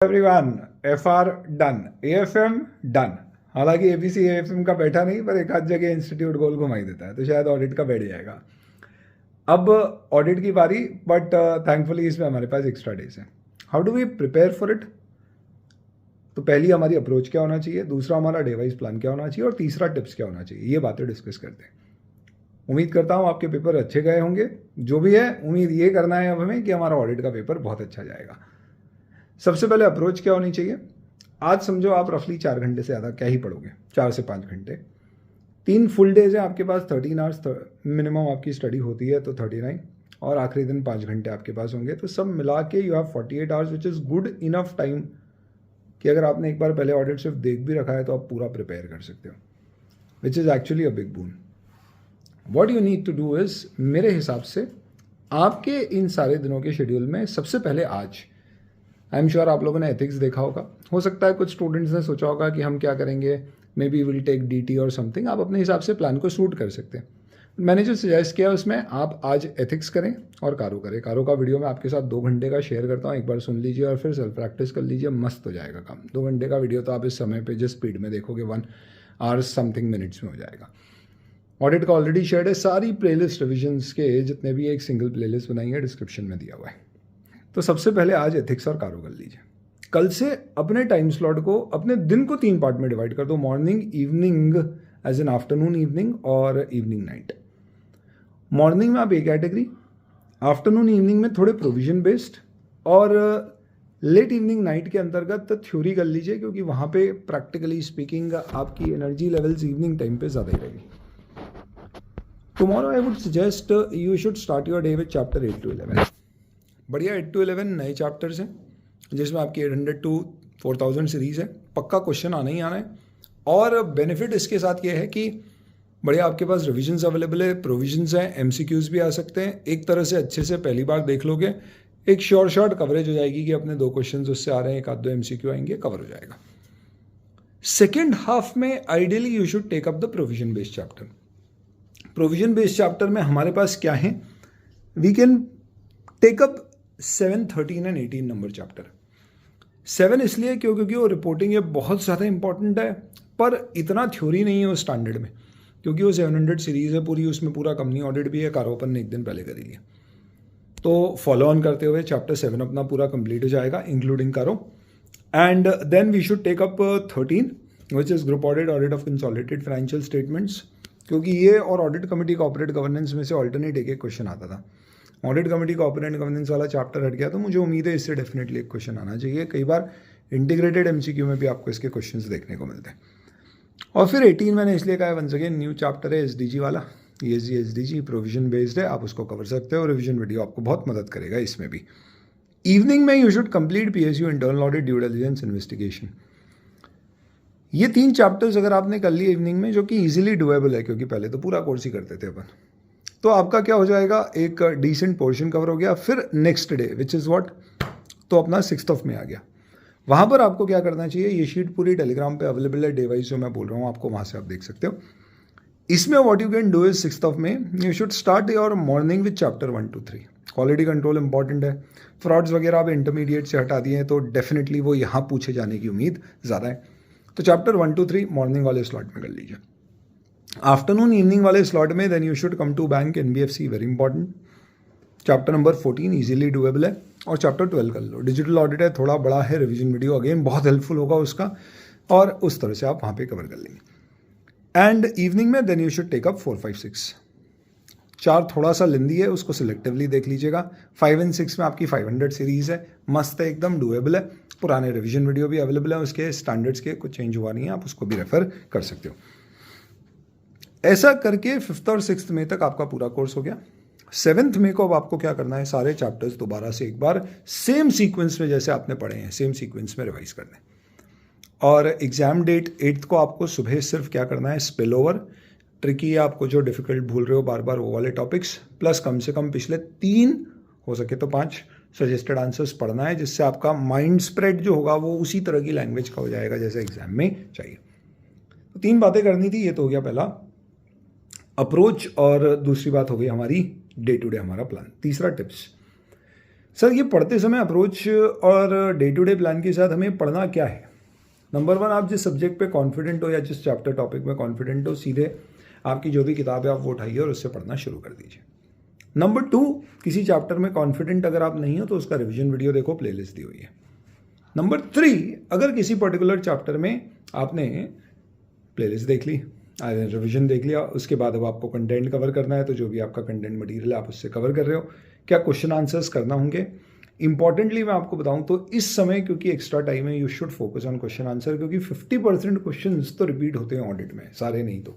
Everyone, FR done, AFM done. हालांकि APC AFM का बैठा नहीं, पर एक आध जगह इंस्टीट्यूट गोल घुमाई देता है, तो शायद ऑडिट का बैठ जाएगा। अब ऑडिट की बारी, बट थैंकफुली इसमें हमारे पास एक्स्ट्रा डेज है। How do we prepare for it? तो पहली हमारी अप्रोच क्या होना चाहिए, दूसरा हमारा डे वाइज प्लान क्या होना चाहिए, और तीसरा टिप्स क्या होना चाहिए, ये बातें डिस्कस करते हैं। उम्मीद करता हूँ आपके पेपर अच्छे गए होंगे। जो भी है, उम्मीद ये करना है अब हमें कि हमारा ऑडिट का पेपर बहुत अच्छा जाएगा। सबसे पहले अप्रोच क्या होनी चाहिए? आज समझो आप रफली 4 घंटे से ज़्यादा क्या ही पढ़ोगे, 4 से 5 घंटे। 3 फुल डेज हैं आपके पास, 13 आवर्स मिनिमम आपकी स्टडी होती है, तो 39, और आखिरी दिन 5 घंटे आपके पास होंगे। तो सब मिला के you have 48 hours, which is good enough time कि अगर आपने एक बार पहले ऑडिट सिर्फ देख भी रखा है तो आप पूरा प्रिपेयर कर सकते हो, which is actually a big boon. What you need to do is, मेरे हिसाब से आपके इन सारे दिनों के शेड्यूल में सबसे पहले आज, आई एम श्योर आप लोगों ने एथिक्स देखा होगा। हो सकता है कुछ स्टूडेंट्स ने सोचा होगा कि हम क्या करेंगे, maybe will take DT और समथिंग। आप अपने हिसाब से प्लान को सूट कर सकते हैं। मैंने जो सजेस्ट किया उसमें आप आज एथिक्स करें और कारो करें। कारो का वीडियो मैं आपके साथ 2 घंटे का शेयर करता हूँ, एक बार सुन लीजिए और फिर सेल्फ प्रैक्टिस कर लीजिए, मस्त हो जाएगा काम। 2 घंटे का वीडियो तो आप इस समय पे जिस स्पीड में देखोगे 1 आवर समथिंग मिनट्स में हो जाएगा। ऑडिट का ऑलरेडी शेयर है, सारी प्लेलिस्ट रिविजन्स के जितने भी एक सिंगल प्लेलिस्ट बनाई है डिस्क्रिप्शन में दिया हुआ है। तो सबसे पहले आज एथिक्स और कारो कर लीजिए। कल से अपने टाइम स्लॉट को, अपने दिन को 3 पार्ट में डिवाइड कर दो, morning, evening as an afternoon evening और इवनिंग नाइट। मॉर्निंग में आप एक कैटेगरी, आफ्टरनून इवनिंग में थोड़े प्रोविजन बेस्ड, और लेट इवनिंग नाइट के अंतर्गत थ्योरी कर लीजिए, क्योंकि वहाँ पे प्रैक्टिकली स्पीकिंग आपकी एनर्जी लेवल्स इवनिंग टाइम पे ज़्यादा ही रहेगी। Tomorrow I would suggest you should start your day with chapter 8 to 11। बढ़िया 8 to 11 नए चैप्टर्स हैं, जिसमें आपकी 800 to 4000 सीरीज़ है। पक्का क्वेश्चन आना ही आना है, और बेनिफिट इसके साथ ये है कि बढ़िया आपके पास रिविजन्स अवेलेबल है, प्रोविजंस हैं, एमसीक्यूज भी आ सकते हैं। एक तरह से अच्छे से पहली बार देख लोगे, एक शॉर्ट कवरेज हो जाएगी कि अपने 2 क्वेश्चन उससे आ रहे हैं, एक आध 2 एमसीक्यू आएंगे, कवर हो जाएगा। सेकेंड हाफ में ideally you should take up the provision based chapter. Provision based chapter में हमारे पास क्या है, we can take up 7, 13 and 18 number chapter. 7 इसलिए क्योंकि वो रिपोर्टिंग ये बहुत ज़्यादा इंपॉर्टेंट है, पर इतना थ्योरी नहीं है उस स्टैंडर्ड में, क्योंकि वो 700 सीरीज़ है पूरी, उसमें पूरा कंपनी ऑडिट भी है, कारोपन ने एक दिन पहले कर ही लिया। तो फॉलो ऑन करते हुए चैप्टर 7 अपना पूरा कंप्लीट हो जाएगा, including CARO. And then we should take up 13, which is group audit, audit of consolidated financial statements, क्योंकि ये और ऑडिट कमेटी कॉर्पोरेट गवर्नेंस में से ऑल्टरनेट एक क्वेश्चन आता था। ऑडिट कमेटी कॉर्पोरेट गवर्नेंस वाला चैप्टर हट गया, तो मुझे उम्मीद है इससे डेफिनेटली एक क्वेश्चन आना चाहिए। कई बार इंटीग्रेटेड एमसीक्यू में भी आपको इसके क्वेश्चंस देखने को मिलते हैं। और फिर 18 मैंने इसलिए कहा है, वंस अगेन न्यू चैप्टर है एसडीजी वाला, ईएसजी एसडीजी प्रोविजन बेस्ड है, आप उसको कवर सकते हो। रिविजन वीडियो आपको बहुत मदद करेगा इसमें भी। इवनिंग में you should complete PSU internal audit, due diligence, investigation. ये 3 चैप्टर्स अगर आपने कर लिए इवनिंग में, जो कि इजीली डुएबल है, क्योंकि पहले तो पूरा कोर्स ही करते थे अपन, तो आपका क्या हो जाएगा, एक डिसेंट पोर्शन कवर हो गया। फिर next day which is what, तो अपना 6th में आ गया। वहाँ पर आपको क्या करना चाहिए, ये शीट पूरी टेलीग्राम पे अवेलेबल है, डे वाइज जो मैं बोल रहा हूँ आपको, वहाँ से आप देख सकते हो। इसमें what you can do is 6th में you should start your morning with chapter 1 to 3। Quality control important है, फ्रॉड्स वगैरह आप इंटरमीडिएट से हटा दिए हैं, तो डेफिनेटली वो यहाँ पूछे जाने की उम्मीद ज़्यादा है। तो चैप्टर 1 to 3 मॉर्निंग वाले स्लॉट में कर लीजिए। आफ्टरनून इवनिंग वाले स्लॉट में then you should come to bank, NBFC, very important. Chapter number 14 easily doable है, और चैप्टर 12 कर लो। डिजिटल ऑडिट है, थोड़ा बड़ा है, रिवीजन वीडियो अगेन बहुत हेल्पफुल होगा उसका, और उस तरह से आप वहाँ पे कवर कर लेंगे। एंड इवनिंग में then you should take up 4, 5, 6। 4 थोड़ा सा लेंदी है, उसको सिलेक्टिवली देख लीजिएगा। 5 and 6 में आपकी 500 सीरीज़ है, मस्त है, एकदम डुएबल है। पुराने रिवीजन वीडियो भी अवेलेबल है, उसके स्टैंडर्ड्स के कुछ चेंज हुआ नहीं है, आप उसको भी रेफर कर सकते हो। ऐसा करके 5th और 6th में तक आपका पूरा कोर्स हो गया। 7th में को अब आपको क्या करना है, सारे चैप्टर्स दोबारा से एक बार सेम सीक्वेंस में जैसे आपने पढ़े हैं, सेम सीक्वेंस में रिवाइज करना है। और एग्जाम डेट 8th को आपको सुबह सिर्फ क्या करना है, स्पिल ओवर, ट्रिकी है, आपको जो डिफिकल्ट भूल रहे हो बार बार वो वाले टॉपिक्स, प्लस कम से कम पिछले 3 हो सके तो 5 सजेस्टेड आंसर्स पढ़ना है, जिससे आपका माइंड स्प्रेड जो होगा वो उसी तरह की लैंग्वेज का हो जाएगा जैसे एग्जाम में चाहिए। तो 3 बातें करनी थी, ये तो हो गया पहला अप्रोच, और दूसरी बात हो गई हमारी डे टू डे हमारा प्लान। तीसरा टिप्स, सर ये पढ़ते समय अप्रोच और डे टू डे प्लान के साथ हमें पढ़ना क्या है? नंबर 1, आप जिस सब्जेक्ट पे कॉन्फिडेंट हो या जिस चैप्टर टॉपिक में कॉन्फिडेंट हो, सीधे आपकी जो भी किताब है आप वो उठाइए और उससे पढ़ना शुरू कर दीजिए। नंबर 2, किसी चैप्टर में कॉन्फिडेंट अगर आप नहीं हो तो उसका रिवीजन वीडियो देखो, प्लेलिस्ट दी हुई है। नंबर 3, अगर किसी पर्टिकुलर चैप्टर में आपने प्लेलिस्ट देख ली, रिवीजन देख लिया, उसके बाद अब आपको कंटेंट कवर करना है, तो जो भी आपका कंटेंट मटेरियल है आप उससे कवर कर रहे हो, क्या क्वेश्चन आंसर्स करना होंगे। इंपॉर्टेंटली मैं आपको बताऊं तो इस समय क्योंकि एक्स्ट्रा टाइम है, you should focus on question answer, क्योंकि 50% क्वेश्चंस तो रिपीट होते हैं ऑडिट में, सारे नहीं तो।